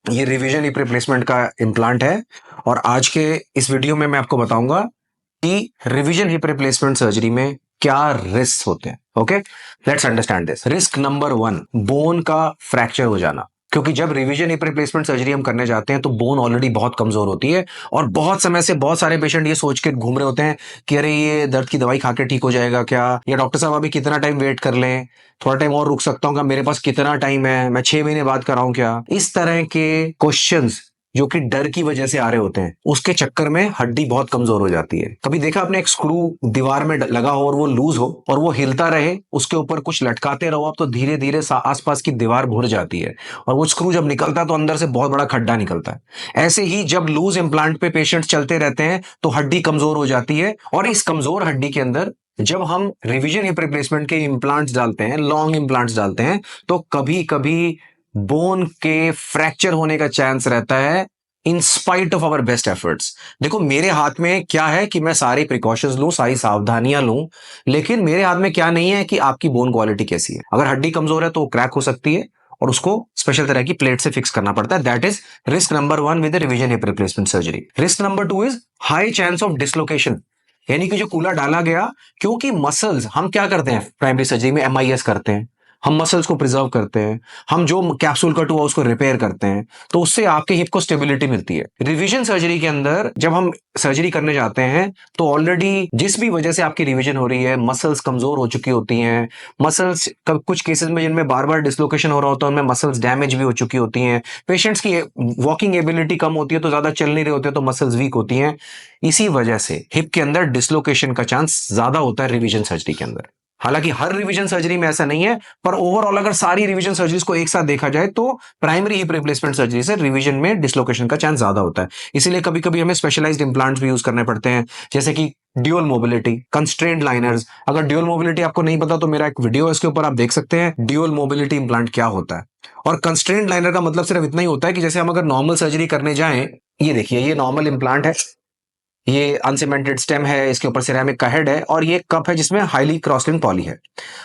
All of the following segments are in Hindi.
ये रिवीजन हिप रिप्लेसमेंट का इम्प्लांट है और आज के इस वीडियो में मैं आपको बताऊंगा कि रिवीजन हिप रिप्लेसमेंट सर्जरी में क्या रिस्क होते हैं। Okay, let's understand this. Risk number 1, bone का फ्रैक्चर हो जाना। क्योंकि जब रिवीजन हिप रिप्लेसमेंट सर्जरी हम करने जाते हैं तो बोन ऑलरेडी बहुत कमजोर होती है और बहुत समय से बहुत सारे पेशेंट ये सोच के घूम रहे होते हैं कि अरे ये दर्द की दवाई खा के ठीक हो जाएगा क्या, या डॉक्टर साहब अभी कितना टाइम वेट कर लें, थोड़ा टाइम और रुक सकता हूँ क्या, मेरे पास कितना टाइम है, मैं 6 महीने बाद कराऊं क्या। इस तरह के क्वेश्चंस जो कि डर की वजह से आ रहे होते हैं, उसके चक्कर में हड्डी बहुत कमजोर हो जाती है। कभी देखा आपने एक स्क्रू दीवार में लगा हो और वो लूज हो और वो हिलता रहे, उसके ऊपर कुछ लटकाते रहो आप तो धीरे धीरे आसपास की दीवार भुर जाती है और वो स्क्रू जब निकलता है तो अंदर से बहुत बड़ा खड्डा निकलता है। ऐसे ही जब लूज इम्प्लांट पे पेशेंट चलते रहते हैं तो हड्डी कमजोर हो जाती है और इस कमजोर हड्डी के अंदर जब हम रिवीजन हिप रिप्लेसमेंट के इम्प्लांट्स डालते हैं, लॉन्ग इम्प्लांट्स डालते हैं, तो कभी कभी बोन के फ्रैक्चर होने का चांस रहता है in spite of our best efforts. देखो मेरे हाथ में क्या है कि मैं सारी प्रिकॉशंस लूं, सारी सावधानियां लूं, लेकिन मेरे हाथ में क्या नहीं है कि आपकी बोन क्वालिटी कैसी है। अगर हड्डी कमजोर है तो क्रैक हो सकती है और उसको स्पेशल तरह की प्लेट से फिक्स करना पड़ता है। That is risk number 1 with revision hip replacement surgery. Risk number 2 is high chance of dislocation, यानी कि जो कूला डाला गया, क्योंकि मसल्स हम क्या करते हैं प्राइमरी सर्जरी में, एमआईएस करते हैं, हम मसल्स को प्रिजर्व करते हैं, हम जो कैप्सूल कट हुआ उसको रिपेयर करते हैं, तो उससे आपके हिप को स्टेबिलिटी मिलती है। रिवीजन सर्जरी के अंदर जब हम सर्जरी करने जाते हैं तो ऑलरेडी जिस भी वजह से आपकी रिवीजन हो रही है, मसल्स कमजोर हो चुकी होती हैं, मसल्स कुछ केसेस में जिनमें बार बार डिसलोकेशन हो रहा होता है उनमें मसल्स डैमेज भी हो चुकी होती हैं, पेशेंट्स की वॉकिंग एबिलिटी कम होती है तो ज्यादा चल नहीं रहे होते तो मसल्स वीक होती हैं। इसी वजह से हिप के अंदर डिसलोकेशन का चांस ज्यादा होता है रिवीजन सर्जरी के अंदर। हालांकि हर रिवीजन सर्जरी में ऐसा नहीं है, पर ओवरऑल अगर सारी रिवीजन सर्जरीज को एक साथ देखा जाए तो प्राइमरी हिप रिप्लेसमेंट सर्जरी से रिवीजन में डिसलोकेशन का चांस ज्यादा होता है। इसीलिए कभी कभी हमें स्पेशलाइज्ड इंप्लांट्स भी यूज करने पड़ते हैं, जैसे कि ड्यूअल मोबिलिटी कंस्ट्रेंट लाइनर्स। अगर ड्यूअल मोबिलिटी आपको नहीं पता तो मेरा एक वीडियो है, इसके ऊपर आप देख सकते हैं ड्यूअल मोबिलिटी इंप्लांट क्या होता है। और कंस्ट्रेंट लाइनर का मतलब सिर्फ इतना ही होता है कि जैसे हम अगर नॉर्मल सर्जरी करने जाएं, ये देखिए ये नॉर्मल इंप्लांट है, ये अनसीमेंटेड स्टेम है, इसके ऊपर सिरेमिक का हेड है और ये कप है जिसमें हाईली क्रॉसलिंक पॉली है।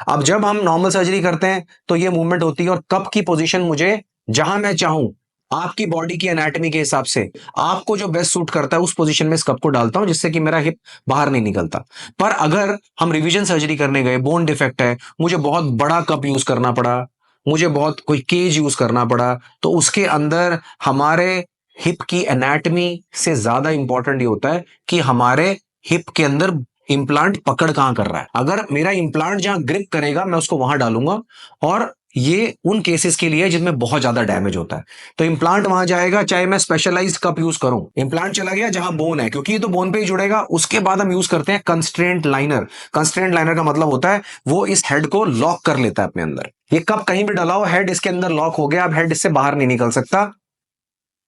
अब जब हम नॉर्मल सर्जरी करते हैं तो ये मूवमेंट होती है और कप की पोजीशन मुझे जहां मैं चाहूं, आपकी बॉडी की एनाटॉमी के हिसाब से आपको जो बेस्ट सूट करता है उस पोजीशन में इस कप को डालता हूं जिससे कि मेरा हिप बाहर नहीं निकलता। पर अगर हम रिवीजन सर्जरी करने गए, बोन डिफेक्ट है, मुझे बहुत बड़ा कप यूज करना पड़ा, मुझे बहुत कोई केज यूज करना पड़ा, तो उसके अंदर हमारे हिप की एनाटमी से ज्यादा इंपॉर्टेंट ये होता है कि हमारे हिप के अंदर इंप्लांट पकड़ कहां कर रहा है। अगर मेरा इंप्लांट जहां ग्रिप करेगा मैं उसको वहां डालूंगा, और ये उन केसेस के लिए जिसमें बहुत ज्यादा डैमेज होता है तो इंप्लांट वहां जाएगा, चाहे मैं स्पेशलाइज्ड कप यूज करूं। इंप्लांट चला गया जहां बोन है, क्योंकि ये तो बोन पे ही जुड़ेगा। उसके बाद हम यूज करते हैं कंस्ट्रेंट लाइनर। कंस्ट्रेंट लाइनर का मतलब होता है वो इस हेड को लॉक कर लेता है अपने अंदर। ये कप कहीं भी डाला हो, हेड इसके अंदर लॉक हो गया, अब हेड इससे बाहर नहीं निकल सकता।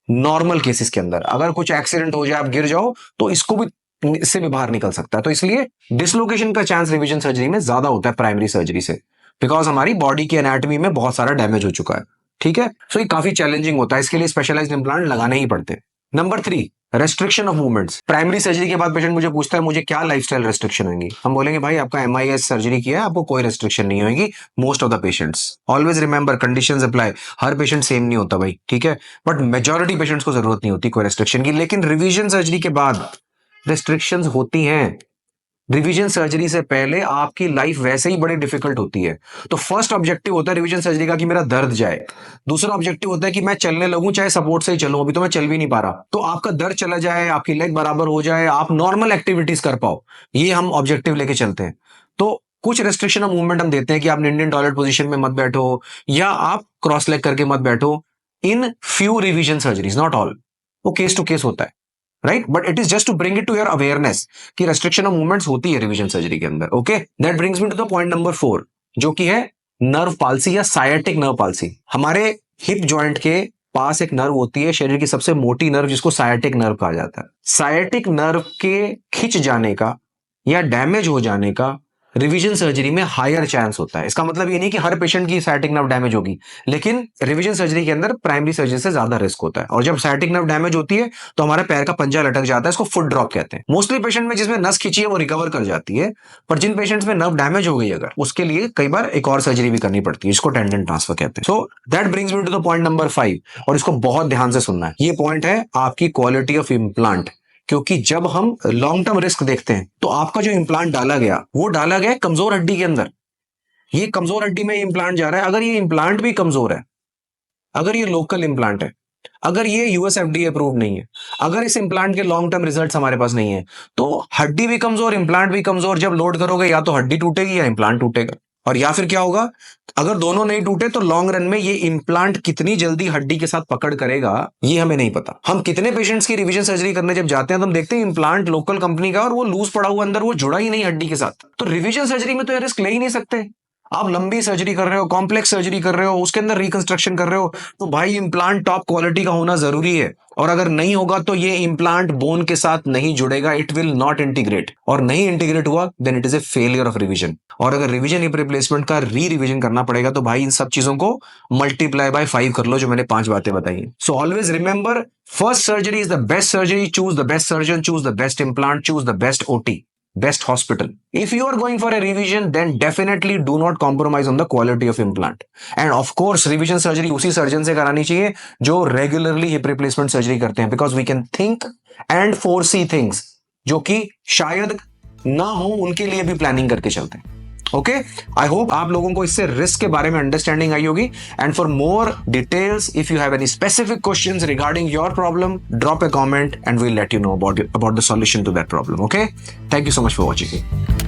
नॉर्मल केसेस के अंदर अगर कुछ एक्सीडेंट हो जाए, आप गिर जाओ, तो इसको भी, इससे भी बाहर निकल सकता है। तो इसलिए डिसलोकेशन का चांस रिवीजन सर्जरी में ज्यादा होता है प्राइमरी सर्जरी से, बिकॉज हमारी बॉडी की एनाटॉमी में बहुत सारा डैमेज हो चुका है। ठीक है, सो ये काफी चैलेंजिंग होता है, इसके लिए स्पेशलाइज्ड इम्प्लांट लगाने ही पड़ते हैं। Number 3, restriction of movements. Primary surgery के बाद पेशेंट मुझे पूछता है मुझे क्या लाइफस्टाइल रेस्ट्रिक्शन होंगी। हम बोलेंगे भाई आपका एमआईएस सर्जरी किया है, आपको कोई रेस्ट्रिक्शन नहीं होगी। Most of the patients, always remember conditions apply. Her patient same नहीं होता भाई, ठीक है, बट मेजॉरिटी पेशेंट्स को जरूरत नहीं होती कोई रेस्ट्रिक्शन की। लेकिन रिवीजन सर्जरी के बाद रेस्ट्रिक्शंस होती हैं। रिवीजन सर्जरी से पहले आपकी लाइफ वैसे ही बड़ी डिफिकल्ट होती है। तो फर्स्ट ऑब्जेक्टिव होता है रिवीजन सर्जरी का कि मेरा दर्द जाए। दूसरा ऑब्जेक्टिव होता है कि मैं चलने लगूं, चाहे सपोर्ट से ही चलूं, अभी तो मैं चल भी नहीं पा रहा, तो आपका दर्द चला जाए, आपकी लेग बराबर हो जाए, आप नॉर्मल एक्टिविटीज कर पाओ। ये हम ऑब्जेक्टिव लेके चलते हैं। तो कुछ रेस्ट्रिक्शन ऑफ मूवमेंट हम देते हैं कि आप इंडियन टॉयलेट पोजीशन में मत बैठो, या आप क्रॉस लेग करके मत बैठो, in few revision surgeries, not all. वो केस टू केस होता है, right, but it is just to bring it to your awareness कि रेस्ट्रिक्शन ऑफ मूवमेंट्स होती है रिवीजन सर्जरी के अंदर। Okay, that brings me to the point number 4, जो कि है नर्व पाल्सी या सायटिक नर्व पाल्सी। हमारे हिप जॉइंट के पास एक नर्व होती है, शरीर की सबसे मोटी नर्व, जिसको सायटिक नर्व कहा जाता है। सायटिक नर्व के खिंच जाने का या डैमेज हो जाने का रिवीजन सर्जरी में हायर चांस होता है। इसका मतलब ये नहीं कि हर पेशेंट की साइटिक नर्व डैमेज होगी, लेकिन रिवीजन सर्जरी के अंदर प्राइमरी सर्जरी से ज्यादा रिस्क होता है। और जब साइटिक नर्व डैमेज होती है तो हमारे पैर का पंजा लटक जाता है, इसको फुट ड्रॉप कहते हैं। मोस्टली पेशेंट में जिसमें नस खिंची है वो रिकवर कर जाती है, पर जिन पेशेंट्स में नर्व डैमेज हो गई अगर, उसके लिए कई बार एक और सर्जरी भी करनी पड़ती है, इसको टेंडन ट्रांसफर कहते हैं। So that brings me to the point number 5, और इसको बहुत ध्यान से सुनना है। ये पॉइंट है आपकी क्वालिटी ऑफ इम्प्लांट। क्योंकि जब हम लॉन्ग टर्म रिस्क देखते हैं तो आपका जो इम्प्लांट डाला गया वो डाला गया कमजोर हड्डी के अंदर। ये कमजोर हड्डी में इम्प्लांट जा रहा है। अगर ये इम्प्लांट भी कमजोर है, अगर ये लोकल इम्प्लांट है, अगर ये यूएस एफडीए अप्रूव नहीं है, अगर इस इम्प्लांट के लॉन्ग टर्म रिजल्ट्स हमारे पास नहीं है, तो हड्डी भी कमजोर, इम्प्लांट भी कमजोर, जब लोड करोगे या तो हड्डी टूटेगी या इम्प्लांट टूटेगा। और या फिर क्या होगा, अगर दोनों नहीं टूटे तो लॉन्ग रन में ये इम्प्लांट कितनी जल्दी हड्डी के साथ पकड़ करेगा ये हमें नहीं पता। हम कितने पेशेंट्स की रिवीजन सर्जरी करने जब जाते हैं तो हम देखते हैं इम्प्लांट लोकल कंपनी का और वो लूज पड़ा हुआ अंदर, वो जुड़ा ही नहीं हड्डी के साथ। तो रिवीजन सर्जरी में तो ये रिस्क ले ही नहीं सकते। आप लंबी सर्जरी कर रहे हो, कॉम्प्लेक्स सर्जरी कर रहे हो, उसके अंदर रिकंस्ट्रक्शन कर रहे हो, तो भाई इम्प्लांट टॉप क्वालिटी का होना जरूरी है। और अगर नहीं होगा तो ये इम्प्लांट बोन के साथ नहीं जुड़ेगा, इट विल नॉट इंटीग्रेट। और नहीं इंटीग्रेट हुआ then it is a failure of revision. और अगर रिवीजन हिप रिप्लेसमेंट का रिवीजन करना पड़ेगा तो भाई इन सब चीजों को मल्टीप्लाई बाय 5 कर लो, जो मैंने 5 बातें बताई। So always remember, first surgery is the best surgery, choose the best surgeon, choose the best implant, choose the best OT, best hospital. If you are going for a revision, then definitely do not compromise on the quality of implant. And of course, revision surgery उसी सर्जन से करानी चाहिए जो रेगुलरली हिप रिप्लेसमेंट सर्जरी करते हैं, because we can think and foresee things जो कि शायद ना हो, उनके लिए भी प्लानिंग करके चलते हैं। ओके, आई होप आप लोगों को इससे रिस्क के बारे में अंडरस्टैंडिंग आई होगी। And for more details, if you have any specific questions regarding your problem, drop a comment and we'll let you know about the solution to that problem. Okay, thank you so much for watching.